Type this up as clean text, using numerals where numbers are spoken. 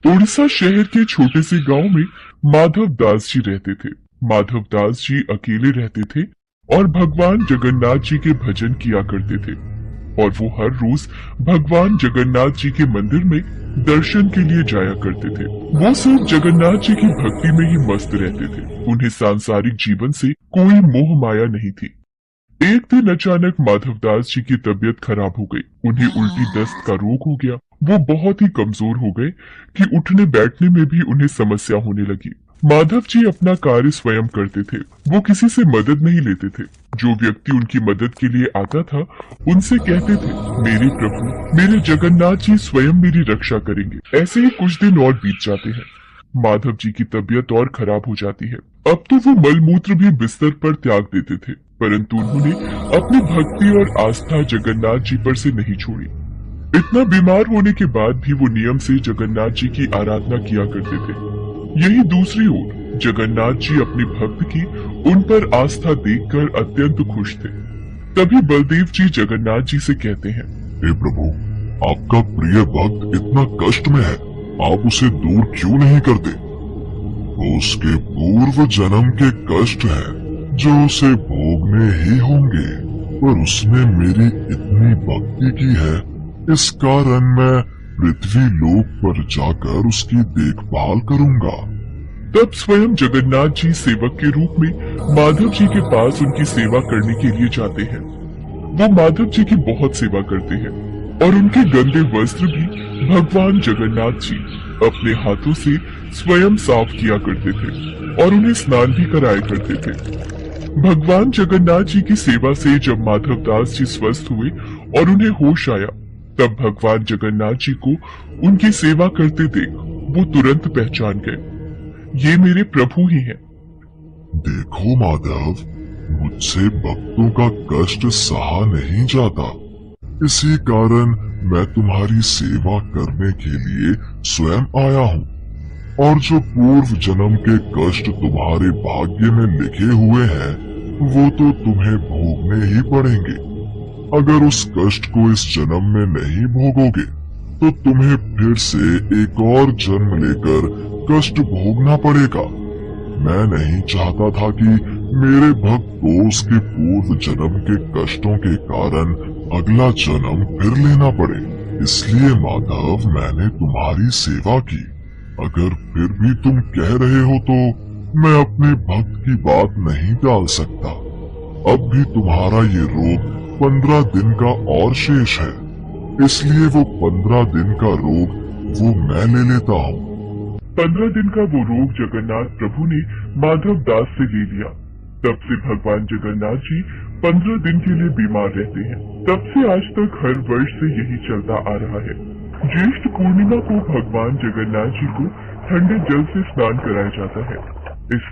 उड़ीसा शहर के छोटे से गांव में माधव दास जी रहते थे। माधव दास जी अकेले रहते थे और भगवान जगन्नाथ जी के भजन किया करते थे। और वो हर रोज भगवान जगन्नाथ जी के मंदिर में दर्शन के लिए जाया करते थे। वो सिर्फ जगन्नाथ जी की भक्ति में ही मस्त रहते थे। उन्हें सांसारिक जीवन से कोई मोह माया नहीं थी। एक दिन अचानक माधवदास जी की तबीयत खराब हो गई। उन्हें उल्टी दस्त का रोग हो गया। वो बहुत ही कमजोर हो गए कि उठने बैठने में भी उन्हें समस्या होने लगी। माधव जी अपना कार्य स्वयं करते थे। वो किसी से मदद नहीं लेते थे। जो व्यक्ति उनकी मदद के लिए आता था उनसे कहते थे, मेरे प्रभु, मेरे जगन्नाथ जी स्वयं मेरी रक्षा करेंगे। ऐसे ही कुछ दिन और बीत जाते हैं। माधव जी की तबीयत और खराब हो जाती है। अब तो वो मलमूत्र भी बिस्तर पर त्याग देते थे, परंतु उन्होंने अपनी भक्ति और आस्था जगन्नाथ जी पर से नहीं छोड़ी। इतना बीमार होने के बाद भी वो नियम से जगन्नाथ जी की आराधना किया करते थे। यही दूसरी ओर जगन्नाथ जी अपने भक्त की उन पर आस्था देखकर अत्यंत खुश थे। तभी बलदेव जी जगन्नाथ जी से कहते हैं, हे प्रभु, आपका प्रिय भक्त इतना कष्ट में है, आप उसे दूर क्यों नहीं करते? वो उसके पूर्व जन्म के कष्ट है जो उसे भोगने ही होंगे, पर उसने मेरी इतनी भक्ति की है, इस कारण मैं पृथ्वी लोक पर जाकर उसकी देखभाल करूंगा। तब स्वयं जगन्नाथ जी सेवक के रूप में माधव जी के पास उनकी सेवा करने के लिए जाते हैं। वो माधव जी की बहुत सेवा करते हैं और उनके गंदे वस्त्र भी भगवान जगन्नाथ जी अपने हाथों से स्वयं साफ किया करते थे और उन्हें स्नान भी कराया करते थे। भगवान जगन्नाथ जी की सेवा से जब माधव दास जी स्वस्थ हुए और उन्हें होश आया, तब भगवान जगन्नाथ जी को उनकी सेवा करते देख वो तुरंत पहचान गए, ये मेरे प्रभु ही हैं। देखो माधव, मुझसे भक्तों का कष्ट सहा नहीं जाता, इसी कारण मैं तुम्हारी सेवा करने के लिए स्वयं आया हूँ। और जो पूर्व जन्म के कष्ट तुम्हारे भाग्य में लिखे हुए हैं, वो तो तुम्हें भोगने ही पड़ेंगे। अगर उस कष्ट को इस जन्म में नहीं भोगोगे, तो तुम्हें फिर से एक और जन्म लेकर कष्ट भोगना पड़ेगा। मैं नहीं चाहता था कि मेरे भक्त को उसके पूर्व जन्म के कष्टों के कारण अगला जन्म फिर लेना पड़े। इसलिए माधव, मैंने तुम्हारी सेवा की। अगर फिर भी तुम कह रहे हो तो मैं अपने भक्त की बात नहीं टाल सकता। अब भी तुम्हारा ये रोग 15 दिन का और शेष है, इसलिए वो 15 दिन का रोग वो मैं ले लेता हूँ। 15 दिन का वो रोग जगन्नाथ प्रभु ने माधव दास से ले लिया। तब से भगवान जगन्नाथ जी 15 दिन के लिए बीमार रहते हैं। तब से आज तक हर वर्ष से यही चलता आ रहा है। ज्येष्ठ पूर्णिमा को भगवान जगन्नाथ जी को ठंडे जल से स्नान कराया जाता है। इस